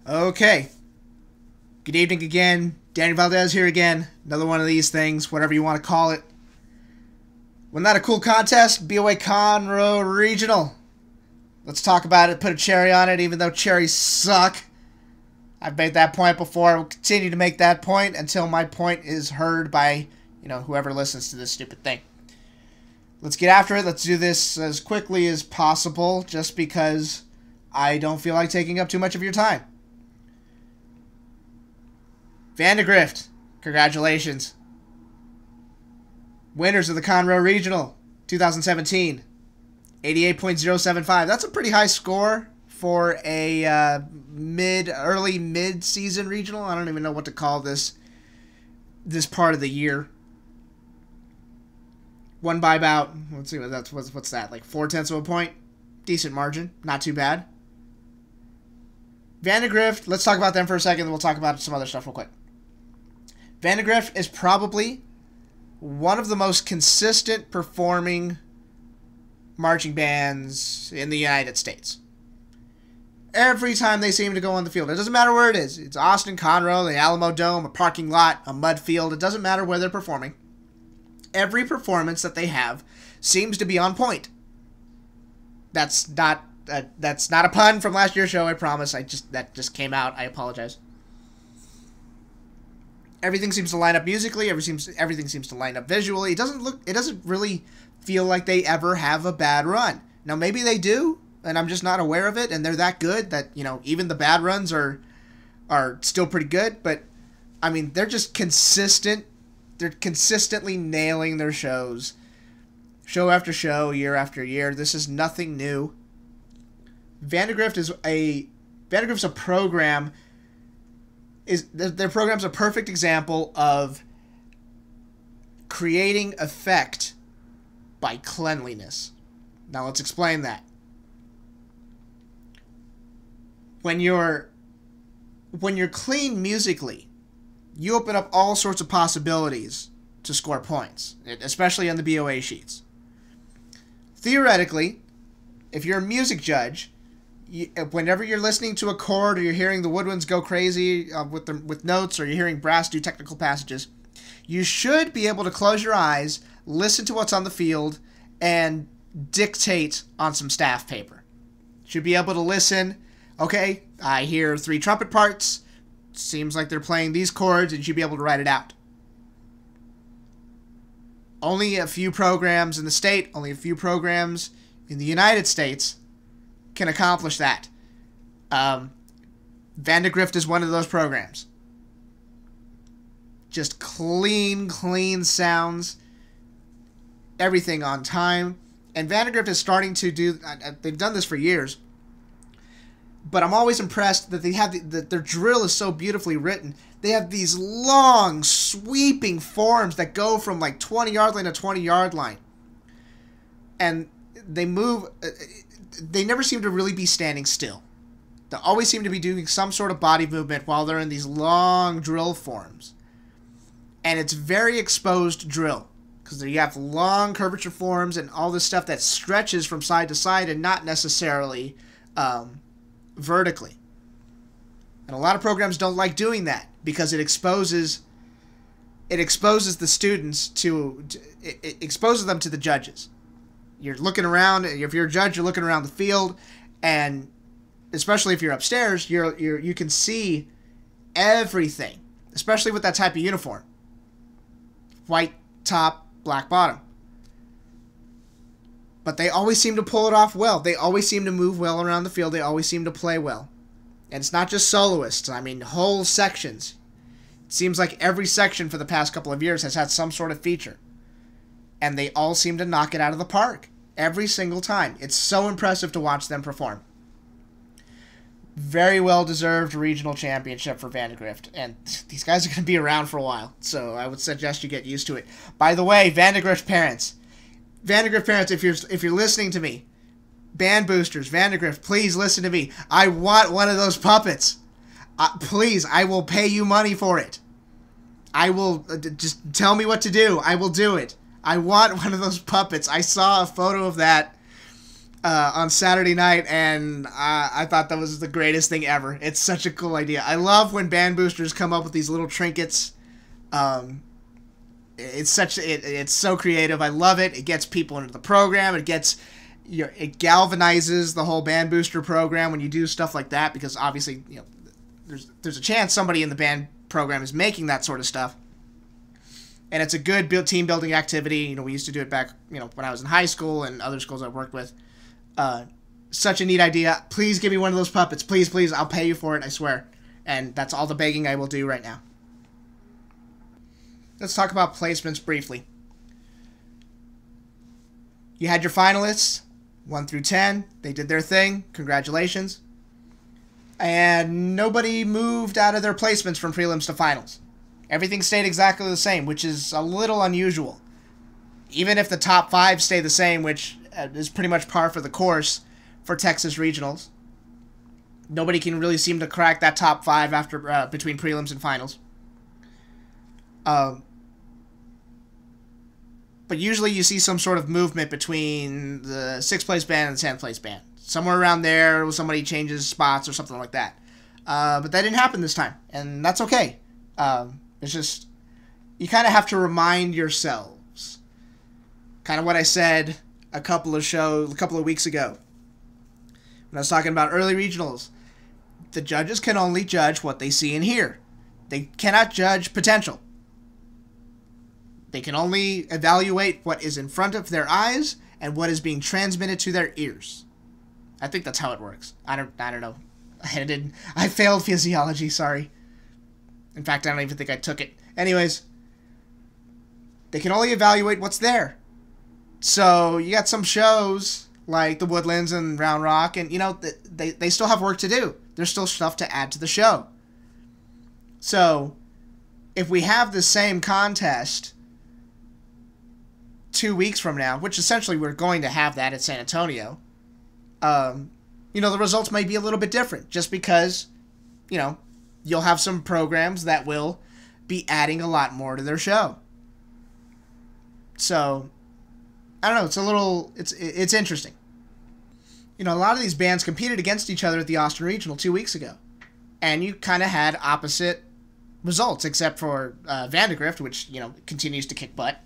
Okay. Good evening again. Danny Valdez here again. Another one of these things, whatever you want to call it. Wasn't that a cool contest? BOA Conroe Regional. Let's talk about it. Put a cherry on it, even though cherries suck. I've made that point before. I will continue to make that point until my point is heard by, whoever listens to this stupid thing. Let's get after it. Let's do this as quickly as possible, just because I don't feel like taking up too much of your time. Vandegrift, congratulations. Winners of the Conroe Regional 2017, 88.075. That's a pretty high score for a early mid-season regional. I don't even know what to call this part of the year. Won by about, let's see, what's that, like 0.4 of a point? Decent margin, not too bad. Vandegrift, let's talk about them for a second, then we'll talk about some other stuff real quick. Vandegrift is probably one of the most consistent performing marching bands in the United States. Every time they seem to go on the field, it doesn't matter where it is. It's Austin, Conroe, the Alamo Dome, a parking lot, a mud field. It doesn't matter where they're performing. Every performance that they have seems to be on point. That's not a pun from last year's show, I promise. That just came out. I apologize. Everything seems to line up musically. Everything seems to line up visually. It doesn't really feel like they ever have a bad run. Now maybe they do, and I'm just not aware of it, and they're that good that, even the bad runs are still pretty good, but I mean, they're just consistent. They're consistently nailing their shows. Show after show, year after year. This is nothing new. Vandegrift's a program. Their program's a perfect example of creating effect by cleanliness. Now let's explain that. When you're clean musically, you open up all sorts of possibilities to score points, especially on the BOA sheets. Theoretically, if you're a music judge, whenever you're listening to a chord or you're hearing the woodwinds go crazy with notes, or you're hearing brass do technical passages, you should be able to close your eyes, listen to what's on the field, and dictate on some staff paper. Should be able to listen. Okay, I hear 3 trumpet parts. Seems like they're playing these chords, and you should be able to write it out. Only a few programs in the state, only a few programs in the United States can accomplish that. Vandegrift is one of those programs. Just clean sounds. Everything on time. And Vandegrift is starting to do... they've done this for years. But I'm always impressed that they have their drill is so beautifully written. They have these long, sweeping forms that go from like 20-yard line to 20-yard line. And they move... they never seem to really be standing still. They always seem to be doing some sort of body movement while they're in these long drill forms. And it's very exposed drill, because you have long curvature forms and all this stuff that stretches from side to side and not necessarily vertically. And a lot of programs don't like doing that because it exposes the students to it exposes them to the judges. You're looking around. If you're a judge, you're looking around the field, and especially if you're upstairs, you can see everything, especially with that type of uniform. White top, black bottom. But they always seem to pull it off well. They always seem to move well around the field. They always seem to play well. And it's not just soloists. I mean, whole sections. It seems like every section for the past couple of years has had some sort of feature. And they all seem to knock it out of the park. Every single time. It's so impressive to watch them perform. Very well-deserved regional championship for Vandegrift. And these guys are going to be around for a while. So I would suggest you get used to it. By the way, Vandegrift parents, if you're listening to me, band boosters, Vandegrift, please listen to me. I want one of those puppets. Please, I will pay you money for it. I will, just tell me what to do. I will do it. I want one of those puppets. I saw a photo of that on Saturday night, and I thought that was the greatest thing ever. It's such a cool idea. I love when band boosters come up with these little trinkets. It's so creative. I love it. It gets people into the program. It galvanizes the whole band booster program when you do stuff like that, because obviously, there's a chance somebody in the band program is making that sort of stuff. And it's a good team building activity. We used to do it back, when I was in high school and other schools I worked with. Such a neat idea. Please give me one of those puppets. Please, please. I'll pay you for it, I swear. And that's all the begging I will do right now. Let's talk about placements briefly. You had your finalists, 1 through 10. They did their thing. Congratulations. And nobody moved out of their placements from prelims to finals. Everything stayed exactly the same, which is a little unusual. Even if the top 5 stay the same, which is pretty much par for the course for Texas regionals. Nobody can really seem to crack that top 5 after between prelims and finals. But usually you see some sort of movement between the 6th place band and the 10th place band. Somewhere around there, somebody changes spots or something like that. But that didn't happen this time, and that's okay. It's just, you kind of have to remind yourselves. Kind of what I said a couple of weeks ago. When I was talking about early regionals. The judges can only judge what they see and hear. They cannot judge potential. They can only evaluate what is in front of their eyes and what is being transmitted to their ears. I think that's how it works. I don't know. I failed physiology, sorry. In fact, I don't even think I took it. Anyways, they can only evaluate what's there. So you got some shows like the Woodlands and Round Rock, and they still have work to do. There's still stuff to add to the show. So if we have the same contest 2 weeks from now, which essentially we're going to have that at San Antonio, the results might be a little bit different, just because, you'll have some programs that will be adding a lot more to their show. So, I don't know, it's interesting. A lot of these bands competed against each other at the Austin Regional 2 weeks ago, and you kind of had opposite results, except for Vandegrift, which, continues to kick butt.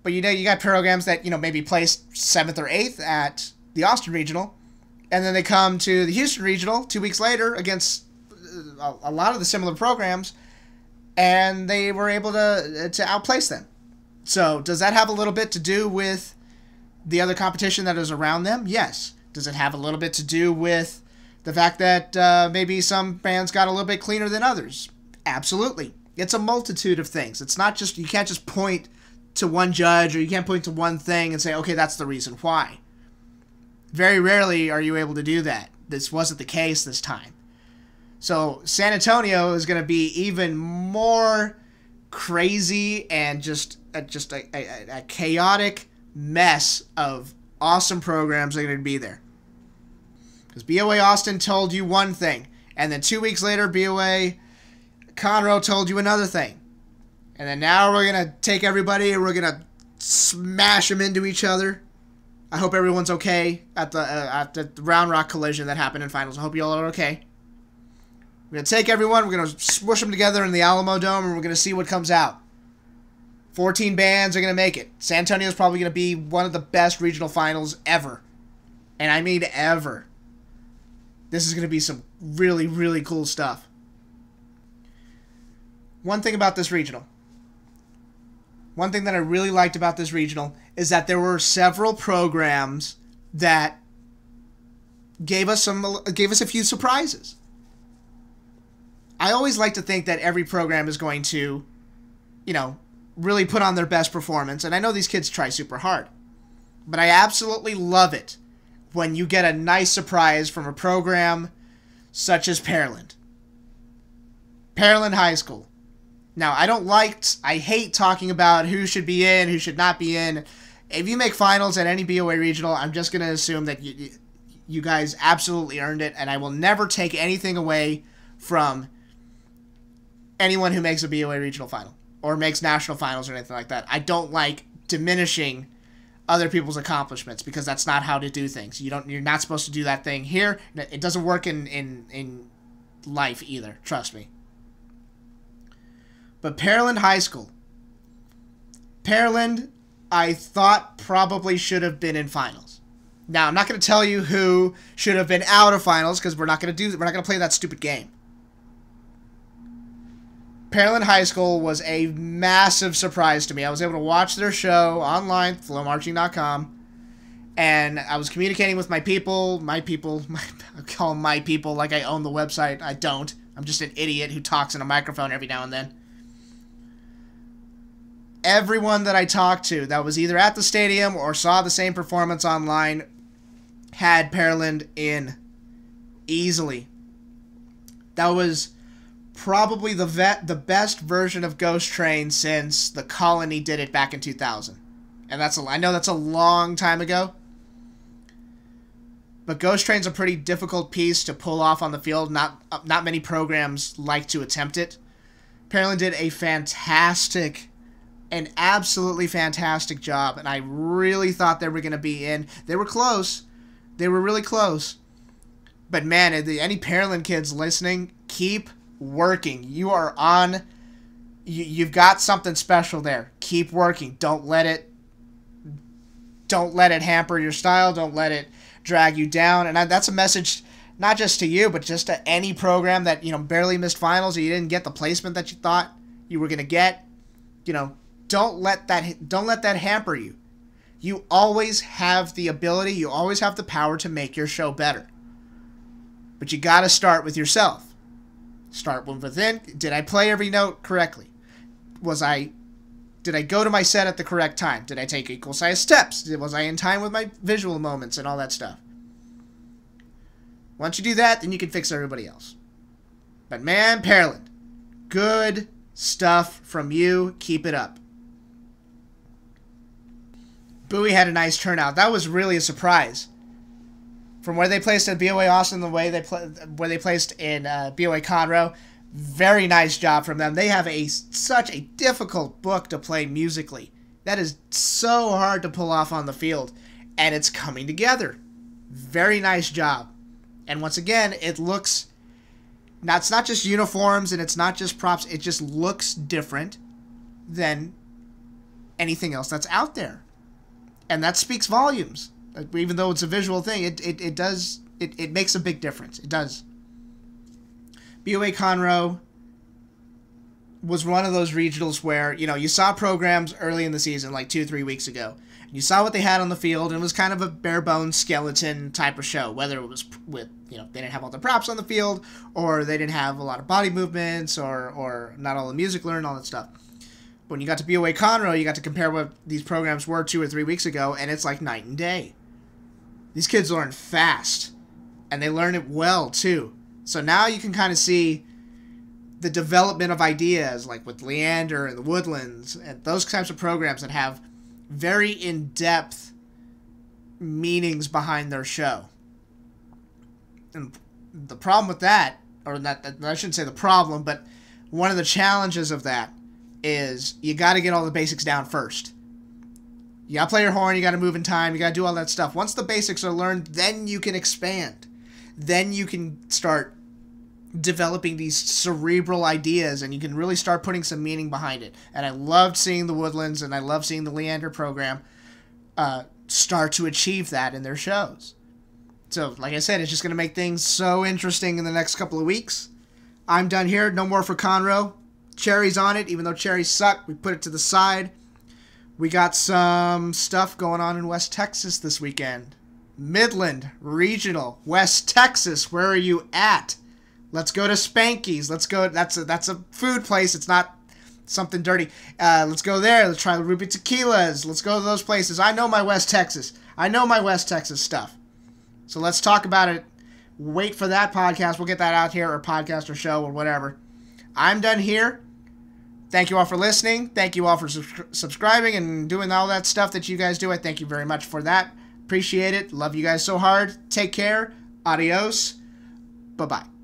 But you got programs that, maybe placed 7th or 8th at the Austin Regional, and then they come to the Houston Regional 2 weeks later against a lot of the similar programs, and they were able to outplace them. So does that have a little bit to do with the other competition that is around them? Yes. Does it have a little bit to do with the fact that maybe some bands got a little bit cleaner than others? Absolutely. It's a multitude of things. It's not just, you can't just point to one judge, or you can't point to one thing and say, okay, that's the reason why. Very rarely are you able to do that. This wasn't the case this time. So San Antonio is going to be even more crazy and just a chaotic mess of awesome programs that are going to be there. Because BOA Austin told you one thing, and then 2 weeks later, BOA Conroe told you another thing. And then now we're going to take everybody and we're going to smash them into each other. I hope everyone's okay at the Round Rock collision that happened in finals. I hope you all are okay. We're going to take everyone, we're going to smush them together in the Alamo Dome, and we're going to see what comes out. 14 bands are going to make it. San Antonio is probably going to be one of the best regional finals ever. And I mean ever. This is going to be some really, really cool stuff. One thing about this regional. One thing that I really liked about this regional is that there were several programs that gave us a few surprises. I always like to think that every program is going to, really put on their best performance, and I know these kids try super hard. But I absolutely love it when you get a nice surprise from a program such as Pearland. Pearland High School. Now, I hate talking about who should be in, who should not be in. If you make finals at any BOA regional, I'm just going to assume that you guys absolutely earned it, and I will never take anything away from anyone who makes a BOA regional final or makes national finals or anything like that. I don't like diminishing other people's accomplishments, because that's not how to do things. You're not supposed to do that thing here. It doesn't work in life either. Trust me. But Pearland High School. Pearland, I thought probably should have been in finals. Now, I'm not going to tell you who should have been out of finals, because we're not going to play that stupid game. Pearland High School was a massive surprise to me. I was able to watch their show online, flowmarching.com, and I was communicating with my people. I call them my people like I own the website. I don't. I'm just an idiot who talks in a microphone every now and then. Everyone that I talked to that was either at the stadium or saw the same performance online had Pearland in easily. That was probably the best version of Ghost Train since the Colony did it back in 2000. And I know that's a long time ago. But Ghost Train's a pretty difficult piece to pull off on the field. Not many programs like to attempt it. Pearland did an absolutely fantastic job, and I really thought they were going to be in. They were close. They were really close. But man, any Pearland kids listening, keep working. You are on. You've got something special there. Keep working. Don't let it hamper your style. Don't let it drag you down. And that's a message not just to you, but just to any program that barely missed finals or you didn't get the placement that you thought you were going to get. Don't let that hamper you. You always have the ability. You always have the power to make your show better. But you got to start with yourself. Start from within. Did I play every note correctly? Did I go to my set at the correct time? Did I take equal sized steps? Was I in time with my visual moments and all that stuff? Once you do that, then you can fix everybody else. But man, Pearland, good stuff from you. Keep it up. Bowie had a nice turnout. That was really a surprise. From where they placed at BOA Austin, where they placed in BOA Conroe, very nice job from them. They have such a difficult book to play musically. That is so hard to pull off on the field, and it's coming together. Very nice job. And once again, it's not just uniforms and it's not just props. It just looks different than anything else that's out there, and that speaks volumes. Even though it's a visual thing, it makes a big difference. It does. BOA Conroe was one of those regionals where, you saw programs early in the season, like 2-3 weeks ago. You saw what they had on the field, and it was kind of a bare-bones skeleton type of show, whether it was with, they didn't have all the props on the field, or they didn't have a lot of body movements, or not all the music learned, all that stuff. When you got to BOA Conroe, you got to compare what these programs were 2 or 3 weeks ago, and it's like night and day. These kids learn fast, and they learn it well, too. So now you can kind of see the development of ideas, like with Leander and the Woodlands, and those types of programs that have very in-depth meanings behind their show. And the problem with that, or that I shouldn't say the problem, but one of the challenges of that is you got to get all the basics down first. You got to play your horn, you got to move in time, you got to do all that stuff. Once the basics are learned, then you can expand. Then you can start developing these cerebral ideas, and you can really start putting some meaning behind it. And I loved seeing the Woodlands, and I love seeing the Leander program start to achieve that in their shows. So, like I said, it's just going to make things so interesting in the next couple of weeks. I'm done here. No more for Conroe. Cherry's on it. Even though cherries suck, we put it to the side. We got some stuff going on in West Texas this weekend. Midland Regional, West Texas. Where are you at? Let's go to Spanky's. Let's go. That's a food place. It's not something dirty. Let's go there. Let's try the Ruby Tequilas. Let's go to those places. I know my West Texas. I know my West Texas stuff. So let's talk about it. Wait for that podcast. We'll get that out here, or podcast or show or whatever. I'm done here. Thank you all for listening. Thank you all for subscribing and doing all that stuff that you guys do. I thank you very much for that. Appreciate it. Love you guys so hard. Take care. Adios. Bye-bye.